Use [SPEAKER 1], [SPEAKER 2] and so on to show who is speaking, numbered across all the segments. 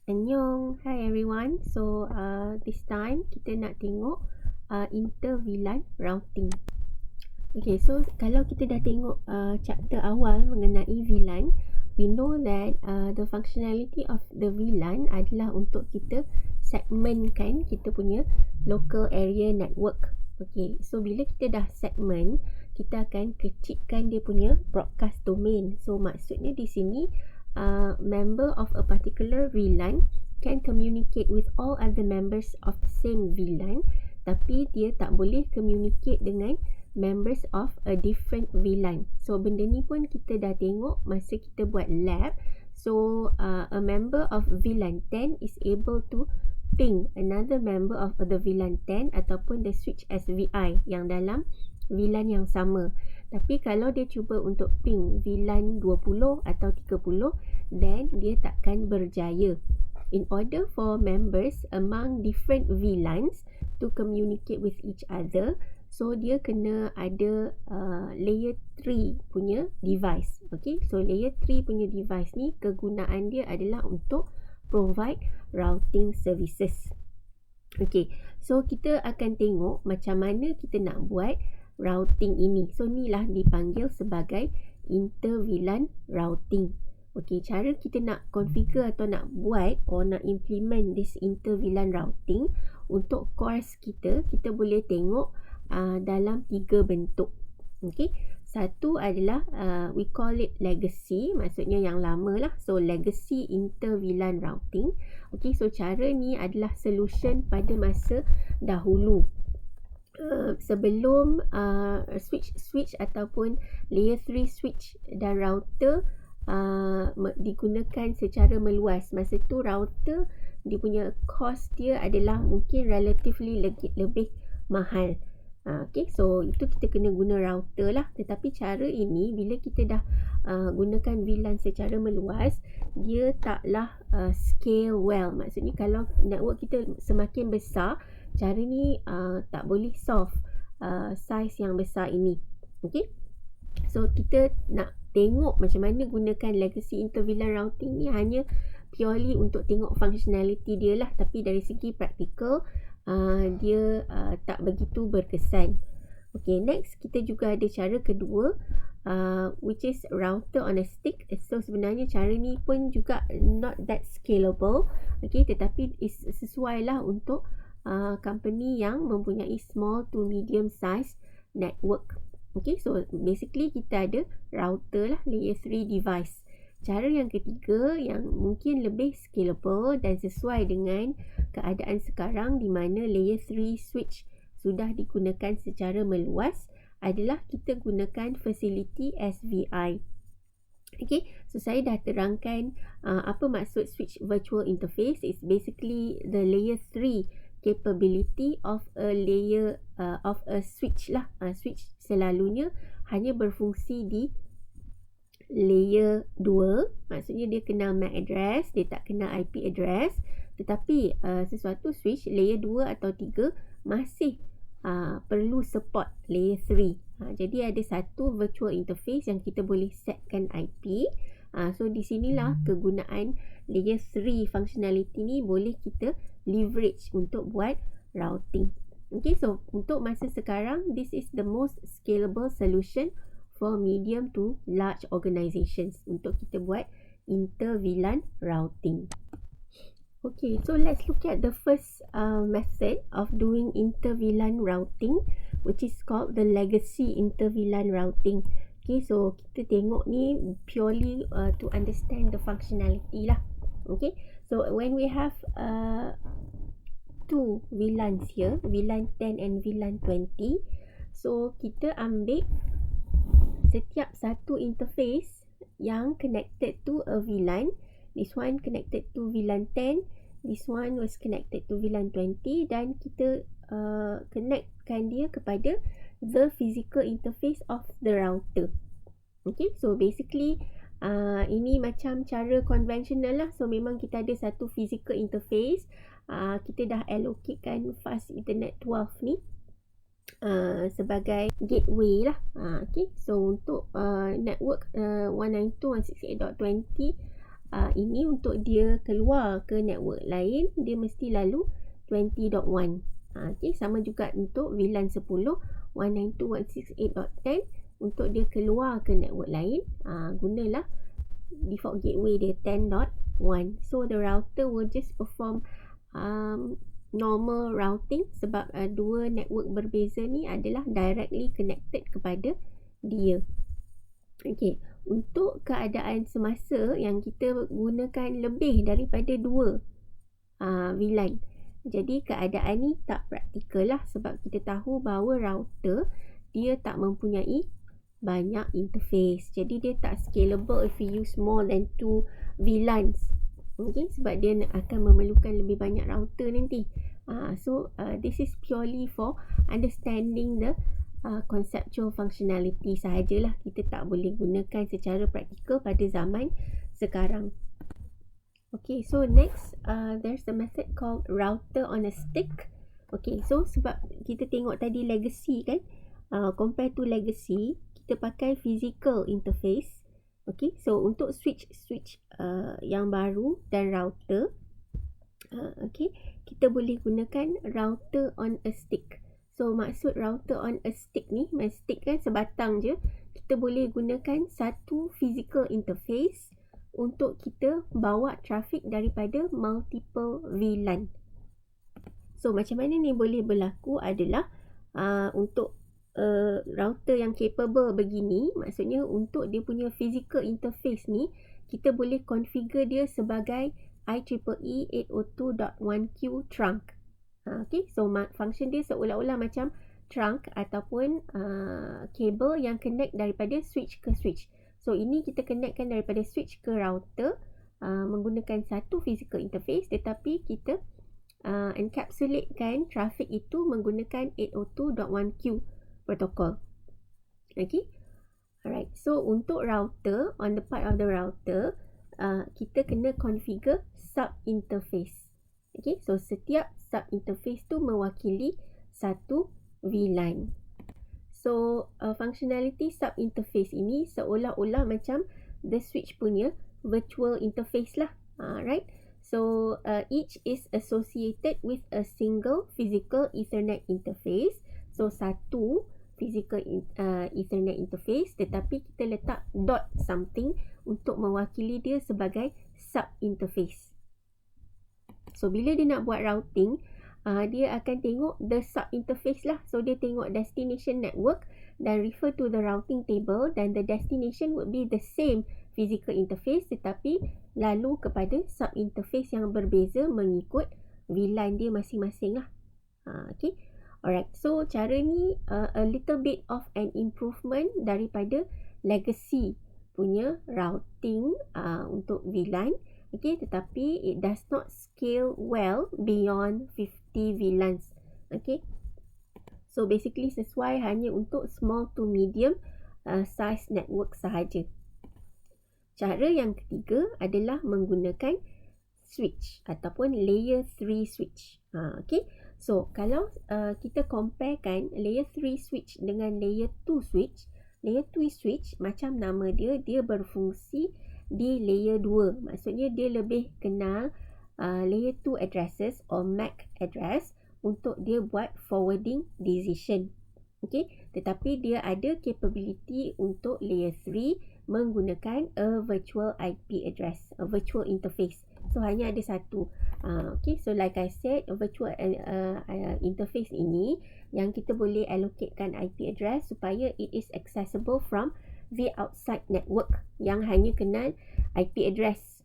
[SPEAKER 1] Annyeong, hi everyone. So this time kita nak tengok inter-VLAN routing. Okay, so kalau kita dah tengok chapter awal mengenai VLAN, we know that the functionality of the VLAN adalah untuk kita segmentkan kita punya local area network. Okay, so bila kita dah segment, kita akan kecilkan dia punya broadcast domain. So maksudnya di sini member of a particular VLAN can communicate with all other members of the same VLAN, tapi dia tak boleh communicate dengan members of a different VLAN. So benda ni pun kita dah tengok masa kita buat lab. So a member of VLAN 10 is able to ping another member of the VLAN 10 ataupun the switch SVI yang dalam VLAN yang sama. Tapi kalau dia cuba untuk ping VLAN 20 atau 30, then dia takkan berjaya. In order for members among different VLANs to communicate with each other, so dia kena ada layer 3 punya device. Okay, so layer 3 punya device ni kegunaan dia adalah untuk provide routing services. Okay, so kita akan tengok macam mana kita nak buat routing ini. So ni lah dipanggil sebagai inter-VLAN routing. Okay, cara kita nak configure atau nak buat atau nak implement this inter-VLAN routing untuk course kita boleh tengok dalam 3 bentuk. Okay, satu adalah we call it legacy, maksudnya yang lama lah. So legacy inter-VLAN routing. Okay, so cara ni adalah solution pada masa dahulu. Sebelum switch ataupun layer 3 switch dan router digunakan secara meluas. Masa tu router dia punya cost dia adalah mungkin relatively lebih mahal. Okay, so itu kita kena guna router lah. Tetapi cara ini bila kita dah gunakan VLAN secara meluas, dia taklah scale well. Maksudnya kalau network kita semakin besar, cara ni tak boleh solve size yang besar ini. Okay, so kita nak tengok macam mana gunakan legacy inter-VLAN routing ni hanya purely untuk tengok functionality dia lah. Tapi dari segi practical dia tak begitu berkesan. Okay, next kita juga ada cara kedua which is router on a stick. So sebenarnya cara ni pun juga not that scalable. Okay, tetapi sesuai lah untuk company yang mempunyai small to medium size network. Okay, so basically kita ada router lah, layer 3 device. Cara yang ketiga yang mungkin lebih scalable dan sesuai dengan keadaan sekarang di mana layer 3 switch sudah digunakan secara meluas adalah kita gunakan facility SVI. Okay, so saya dah terangkan apa maksud switch virtual interface. It's basically the layer 3 capability of a layer of a switch lah. Switch selalunya hanya berfungsi di layer 2, maksudnya dia kenal MAC address, dia tak kenal IP address. Tetapi sesuatu switch layer 2 atau 3 masih perlu support layer 3. Jadi ada satu virtual interface yang kita boleh setkan IP. So di sinilah kegunaan layer 3 functionality ni boleh kita leverage untuk buat routing. Okay, so untuk masa sekarang, this is the most scalable solution for medium to large organizations untuk kita buat inter-VLAN routing. Okay, so let's look at the first method of doing inter-VLAN routing, which is called the legacy inter-VLAN routing. Okay, so kita tengok ni purely to understand the functionality lah. Okay, so when we have two VLANs here, VLAN 10 and VLAN 20, so kita ambil setiap satu interface yang connected to a VLAN. This one connected to VLAN 10, this one was connected to VLAN 20, dan kita connectkan dia kepada the physical interface of the router. Okay, so basically ini macam cara konvensional lah. So memang kita ada satu physical interface. Kita dah allocatekan fast internet 12 ni sebagai gateway lah. Okay, so untuk network 192.168.20 Ini untuk dia keluar ke network lain, dia mesti lalu 20.1. Okay, sama juga untuk VLAN 10 192.168.10 untuk dia keluar ke network lain, gunalah default gateway dia 10.1. So the router will just perform normal routing sebab dua network berbeza ni adalah directly connected kepada dia. Okay, untuk keadaan semasa yang kita gunakan lebih daripada 2 VLAN, jadi keadaan ni tak praktikal lah sebab kita tahu bahawa router dia tak mempunyai banyak interface, jadi dia tak scalable if we use more than 2 VLANs. Okay, sebab dia akan memerlukan lebih banyak router nanti. So this is purely for understanding the conceptual functionality sahajalah. Kita tak boleh gunakan secara praktikal pada zaman sekarang. Okay, so next there's a method called router on a stick. Okay, so sebab kita tengok tadi legacy kan, compare to legacy, kita pakai physical interface. Okay, so untuk switch yang baru dan router, okay, kita boleh gunakan router on a stick. So maksud router on a stick ni, stick kan sebatang je, kita boleh gunakan satu physical interface untuk kita bawa traffic daripada multiple VLAN. So macam mana ni boleh berlaku adalah untuk router yang capable begini, maksudnya untuk dia punya physical interface ni, kita boleh configure dia sebagai IEEE 802.1q trunk. Okay, so function dia seolah-olah macam trunk ataupun kabel yang connect daripada switch ke switch. So ini kita connectkan daripada switch ke router menggunakan satu physical interface, tetapi kita encapsulatekan traffic itu menggunakan 802.1q protocol. Okay, alright. So untuk router, on the part of the router, kita kena configure sub interface. Okay, so setiap sub interface tu mewakili satu VLAN. So functionality sub interface ini seolah-olah macam the switch punya virtual interface lah, right? So each is associated with a single physical Ethernet interface. So satu physical Ethernet interface, tetapi kita letak dot something untuk mewakili dia sebagai sub interface. So bila dia nak buat routing, dia akan tengok the sub interface lah. So dia tengok destination network dan refer to the routing table, dan the destination would be the same physical interface tetapi lalu kepada sub interface yang berbeza mengikut VLAN dia masing-masing lah. Okay, alright. So cara ni a little bit of an improvement daripada legacy punya routing untuk VLAN. Okay, tetapi it does not scale well beyond 50 VLANs. Okay, so basically sesuai hanya untuk small to medium size network sahaja. Cara yang ketiga adalah menggunakan switch ataupun layer 3 switch. Okay, so kalau kita comparekan layer 3 switch dengan layer 2 switch, layer 2 switch macam nama dia, dia berfungsi di layer 2. Maksudnya dia lebih kenal layer 2 addresses or MAC address untuk dia buat forwarding decision. Okay, tetapi dia ada capability untuk layer 3 menggunakan a virtual IP address, a virtual interface. So hanya ada satu. Okay, so like I said, a virtual interface ini yang kita boleh allocatekan IP address supaya it is accessible from the outside network yang hanya kenal IP address.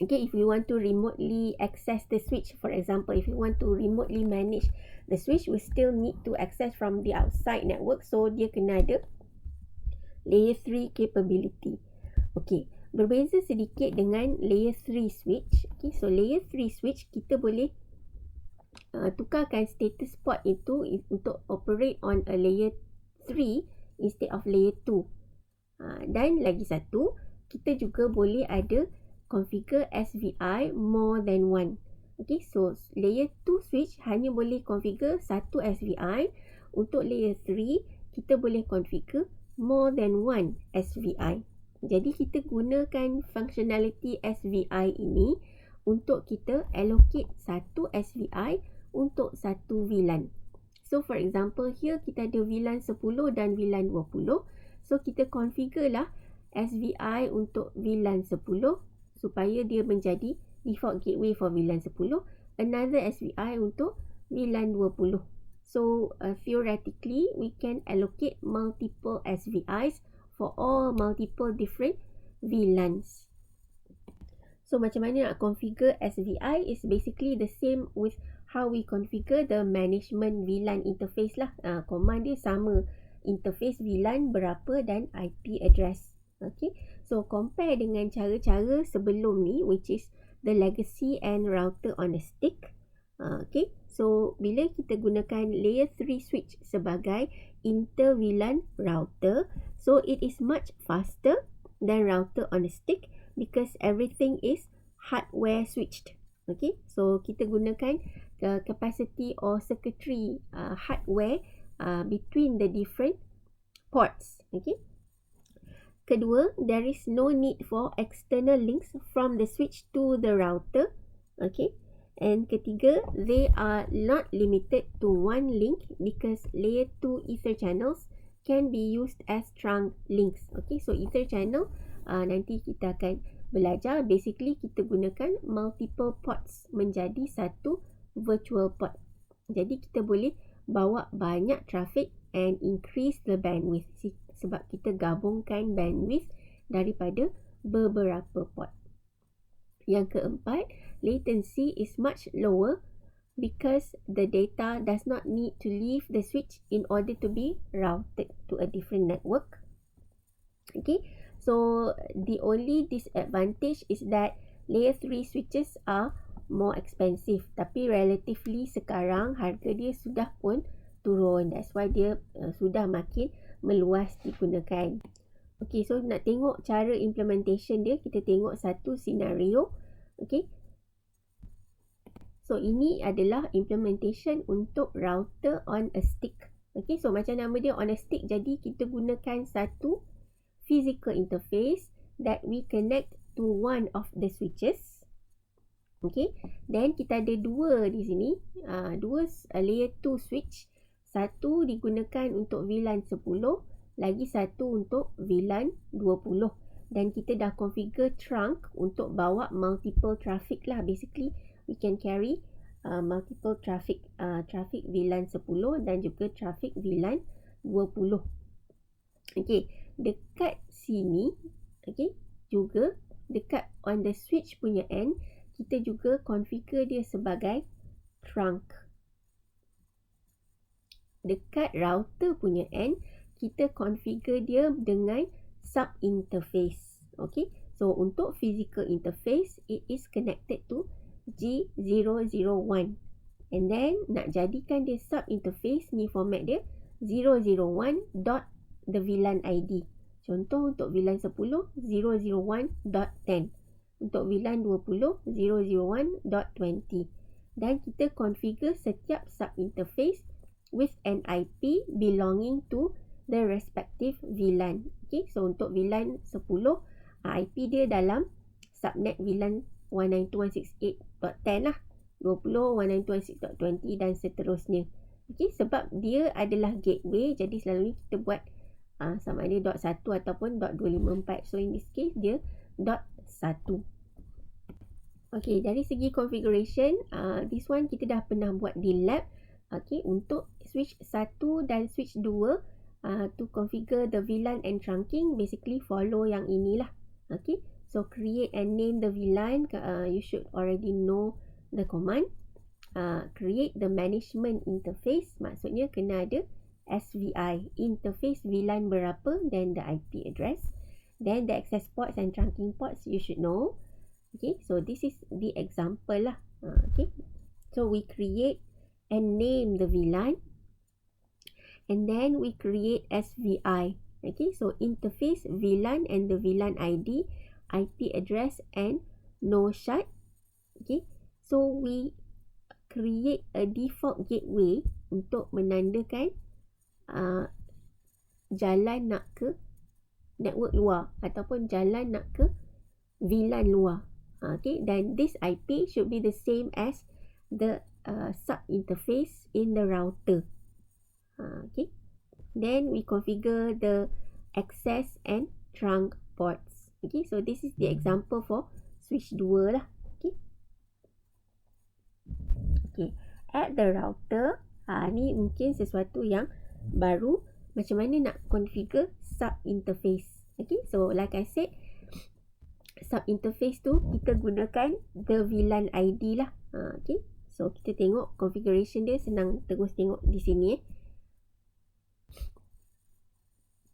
[SPEAKER 1] Okay, if you want to remotely access the switch, for example, if you want to remotely manage the switch, we still need to access from the outside network. So dia kena ada layer 3 capability. Okay, berbeza sedikit dengan layer 3 switch. Okay, so layer 3 switch kita boleh tukarkan status port itu untuk operate on a layer 3 instead of layer 2. Dan lagi satu, kita juga boleh ada configure SVI more than one. Okay, so layer 2 switch hanya boleh configure satu SVI. Untuk layer 3, kita boleh configure more than one SVI. Jadi kita gunakan functionality SVI ini untuk kita allocate satu SVI untuk satu VLAN. So for example here kita ada VLAN 10 dan VLAN 20. So kita configure lah SVI untuk VLAN 10 supaya dia menjadi default gateway for VLAN 10. Another SVI untuk VLAN 20. So theoretically we can allocate multiple SVIs for all multiple different VLANs. So macam mana nak configure SVI is basically the same with how we configure the management VLAN interface lah. Command dia sama, interface VLAN berapa dan IP address. Okay, so compare dengan cara-cara sebelum ni, which is the legacy and router on a stick. Okay, so bila kita gunakan layer 3 switch sebagai inter VLAN router, so it is much faster than router on a stick because everything is hardware switched. Okay, so kita gunakan capacity or circuitry hardware between the different ports. Okay. Kedua, there is no need for external links from the switch to the router. Okay. And ketiga, they are not limited to one link because layer 2 ether channels can be used as trunk links. Okay, so ether channel nanti kita akan belajar. Basically, kita gunakan multiple ports menjadi satu virtual port. Jadi, kita boleh bawa banyak traffic and increase the bandwidth sebab kita gabungkan bandwidth daripada beberapa port. Yang keempat, latency is much lower because the data does not need to leave the switch in order to be routed to a different network. Okay, so the only disadvantage is that layer 3 switches are more expensive, tapi relatively sekarang harga dia sudah pun turun. That's why dia sudah makin meluas digunakan. Okay, so nak tengok cara implementation dia, kita tengok satu scenario. Okay, so ini adalah implementation untuk router on a stick. Okay, so macam nama dia on a stick, jadi kita gunakan satu physical interface that we connect to one of the switches. Okay, then kita ada dua di sini, dua layer 2 switch. Satu digunakan untuk VLAN 10, lagi satu untuk VLAN 20. Dan kita dah configure trunk untuk bawa multiple traffic lah. Basically, we can carry multiple traffic VLAN 10 dan juga traffic VLAN 20. Okay, dekat sini, okay, juga dekat on the switch punya end, kita juga configure dia sebagai trunk. Dekat router punya end, kita configure dia dengan sub interface. Okay, so untuk physical interface, it is connected to G001. And then nak jadikan dia sub interface, ni format dia 001 dot the VLAN ID. Contoh untuk VLAN 10 001.10, untuk VLAN 20 001.20. Dan kita configure setiap sub interface with an IP belonging to the respective VLAN. Okay, so untuk VLAN 10, IP dia dalam subnet VLAN 192.168.10 lah, 20 192.168.20 dan seterusnya. Okay, sebab dia adalah gateway, jadi selalunya kita buat sama ada .1 ataupun .254. So in this case dia .1. Okay, dari segi configuration, this one kita dah pernah buat di lab. Okay, untuk switch 1 dan switch 2, to configure the VLAN and trunking, basically follow yang inilah. Okay, so create and name the VLAN. You should already know the command. Create the management interface, maksudnya kena ada SVI, interface VLAN berapa, then the IP address. Then the access ports and trunking ports you should know. Okay, so this is the example lah. Okay, so we create and name the VLAN, and then we create SVI. Okay, so interface VLAN and the VLAN ID, IP address and no shut. Okay, so we create a default gateway untuk menandakan jalan nak ke network luar ataupun jalan nak ke VLAN luar. Okay, dan this IP should be the same as the sub interface in the router. Okay, then we configure the access and trunk ports. Okay, so this is the example for switch 2 lah. Okay, at the router, ni mungkin sesuatu yang baru, macam mana nak configure sub interface. Okay, so like I said, sub interface tu kita gunakan the VLAN ID lah. Okay, so kita tengok configuration dia, senang terus tengok di sini.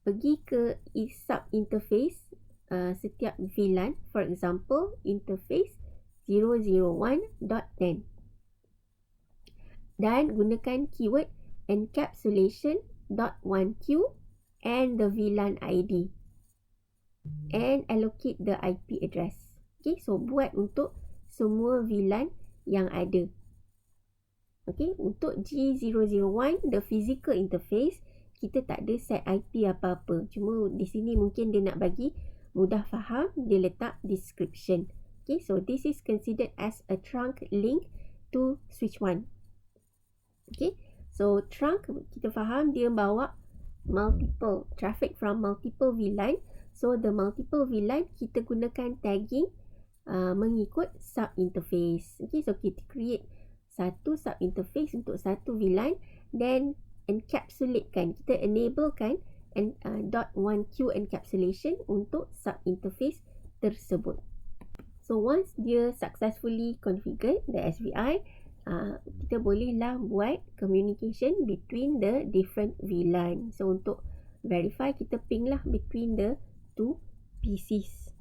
[SPEAKER 1] Pergi ke sub interface setiap VLAN, for example interface 001.10, dan gunakan keyword encapsulation.1q and the VLAN ID and allocate the IP address. Okay, so buat untuk semua VLAN yang ada. Okay, untuk G001 the physical interface, kita tak ada set IP apa-apa. Cuma di sini mungkin dia nak bagi mudah faham, dia letak description. Okay, so this is considered as a trunk link to switch 1. Okay, so trunk kita faham dia bawa multiple traffic from multiple VLAN. So the multiple VLAN kita gunakan tagging mengikut sub interface. Okay, so kita create satu sub interface untuk satu VLAN, then encapsulatekan, kita enablekan .1q encapsulation untuk sub interface tersebut. So once dia successfully configured the SVI, kita bolehlah buat communication between the different VLAN. So untuk verify, kita ping lah between the two PCs.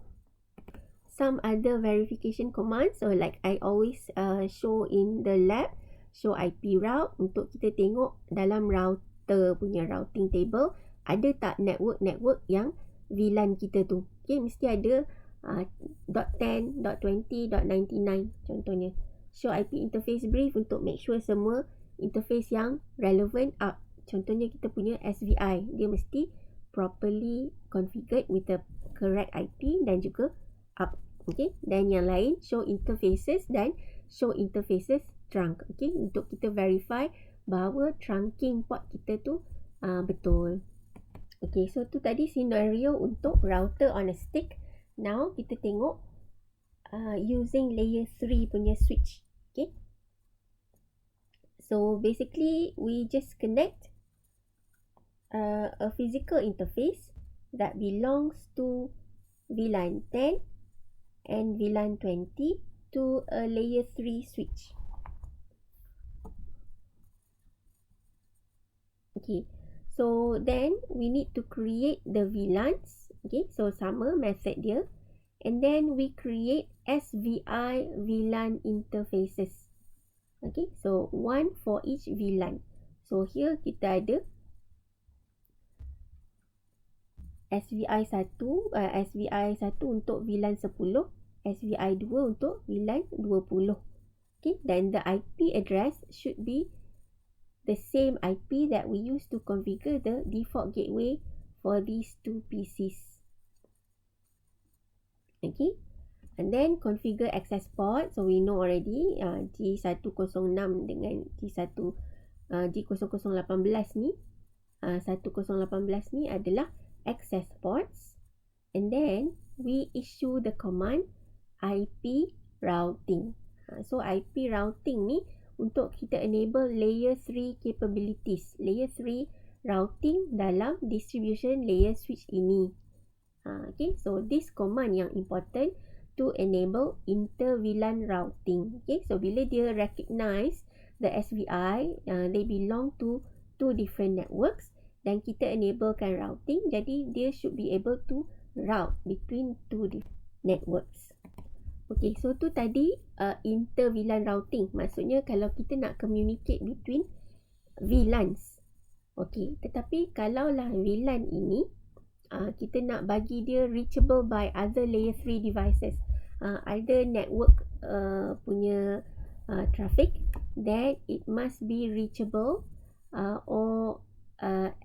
[SPEAKER 1] Some other verification commands, so like I always show in the lab, show IP route untuk kita tengok dalam router punya routing table ada tak network yang VLAN kita tu. Okay, mesti ada .10, .20, .99 contohnya. Show IP interface brief untuk make sure semua interface yang relevant up. Contohnya kita punya SVI, dia mesti properly configured with the correct IP dan juga up. Okay, dan yang lain show interfaces dan show interfaces trunk. Okay, untuk kita verify bahawa trunking port kita tu betul. Okay, so tu tadi scenario untuk router on a stick. Now kita tengok using layer 3 punya switch. Okay, so basically we just connect a physical interface that belongs to VLAN 10 and VLAN 20 to a layer 3 switch. Okay, so then we need to create the VLANs. Okay, so sama method dia. And then we create SVI VLAN interfaces. Okay, so one for each VLAN. So here kita ada SVI 1 untuk VLAN 10, SVI 2 untuk VLAN 20. Okay, dan the IP address should be the same IP that we use to configure the default gateway for these two PCs. Okay, and then configure access port. So we know already G106 dengan G0018 ni 1018 ni adalah access ports, and then we issue the command IP routing. So IP routing ni untuk kita enable layer 3 capabilities, layer 3 routing dalam distribution layer switch ini. Okay, so this command yang important to enable inter VLAN routing. Okay, so bila dia recognize the SVI, they belong to two different networks, dan kita enablekan routing, jadi dia should be able to route between two different networks. Okay, so tu tadi inter VLAN routing. Maksudnya kalau kita nak communicate between VLANs. Okay, tetapi kalaulah VLAN ini kita nak bagi dia reachable by other layer 3 devices, either network punya traffic, then it must be reachable or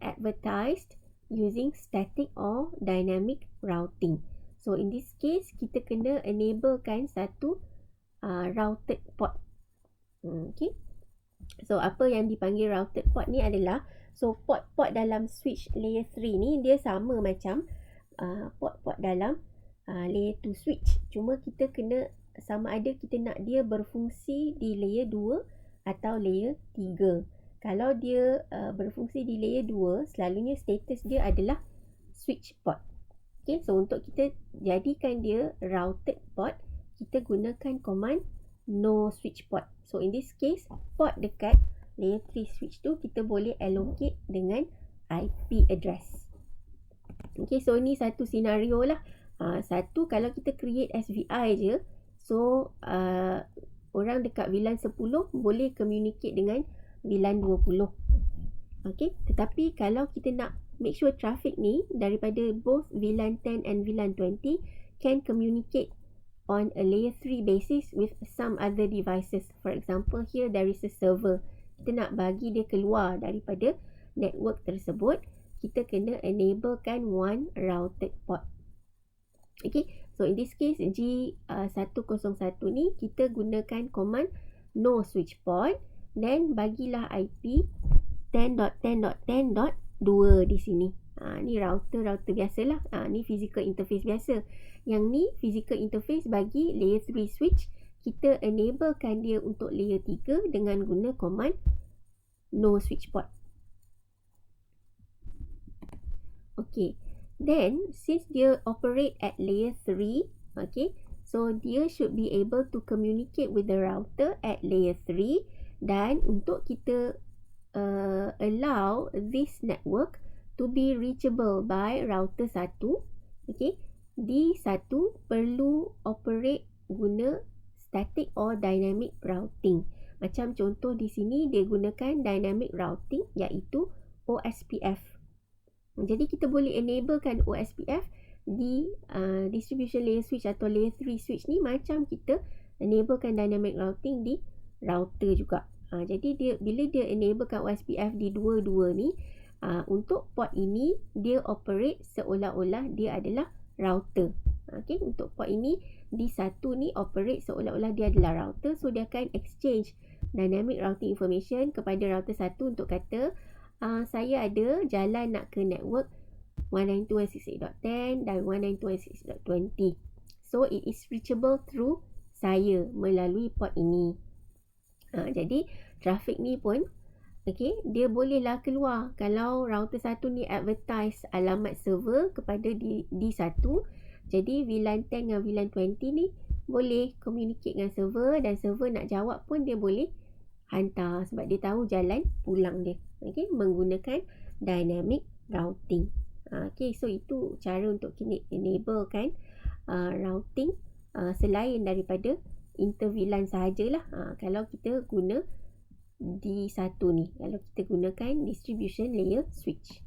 [SPEAKER 1] advertised using static or dynamic routing. So in this case, kita kena enablekan satu routed port. Okay. So apa yang dipanggil routed port ni adalah, so port-port dalam switch layer 3 ni dia sama macam port-port dalam layer 2 switch. Cuma kita kena sama ada kita nak dia berfungsi di layer 2 atau layer 3. Kalau dia berfungsi di layer 2, selalunya status dia adalah switch port. Okay, so untuk kita jadikan dia routed port, kita gunakan command no switch port. So in this case, port dekat layer 3 switch tu kita boleh allocate dengan IP address. Okay, so ni satu senario lah. Satu, kalau kita create SVI je, so orang dekat VLAN 10 boleh communicate dengan VLAN 20. Okay, tetapi kalau kita nak make sure traffic ni daripada both VLAN 10 and VLAN 20 can communicate on a layer 3 basis with some other devices. For example, here there is a server. Kita nak bagi dia keluar daripada network tersebut, kita kena enablekan one routed port. Okay, so in this case G101 ni kita gunakan command no switch port, then bagilah IP 10.10.10.2 di sini. Ni router biasalah. Ni physical interface biasa. Yang ni physical interface bagi layer 3 switch, kita enablekan dia untuk layer 3 dengan guna command no switch port. Okay, then since dia operate at layer 3, okay, so dia should be able to communicate with the router at layer 3, dan untuk kita allow this network to be reachable by router 1, okay, D1 perlu operate guna static or dynamic routing. Macam contoh di sini dia gunakan dynamic routing iaitu OSPF. Jadi kita boleh enablekan OSPF di distribution layer switch atau layer 3 switch ni, macam kita enablekan dynamic routing di router juga. Jadi bila dia enablekan OSPF di dua-dua ni, untuk port ini dia operate seolah-olah dia adalah router. Okay, untuk port ini D1 ni operate seolah-olah dia adalah router, so dia akan exchange dynamic routing information kepada router 1 untuk kata saya ada jalan nak ke network 192.168.10 dan 192.168.20. So it is reachable through saya melalui port ini. Jadi traffic ni pun okay, dia bolehlah keluar kalau router 1 ni advertise alamat server kepada D1. Jadi VLAN 10 dengan VLAN 20 ni boleh communicate dengan server, dan server nak jawab pun dia boleh hantar sebab dia tahu jalan pulang dia. Okay, menggunakan dynamic routing. Okay, so itu cara untuk enablekan routing selain daripada inter-VLAN sahajalah. Kalau kita guna D1 ni, kalau kita gunakan distribution layer switch.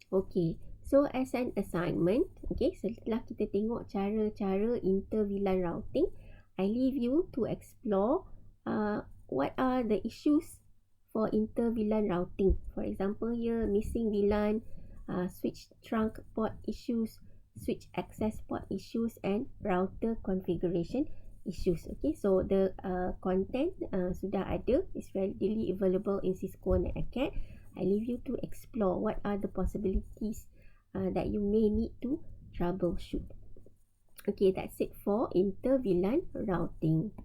[SPEAKER 1] Okay, so as an assignment, okay, setelah kita tengok cara-cara inter-VLAN routing, I leave you to explore what are the issues for inter-VLAN routing. For example, here missing VLAN, switch trunk port issues, switch access port issues, and router configuration issues. Okay, so the content sudah ada, is readily available in Cisco NetAcad. I leave you to explore what are the possibilities that you may need to troubleshoot. Okay, that's it for inter-VLAN routing.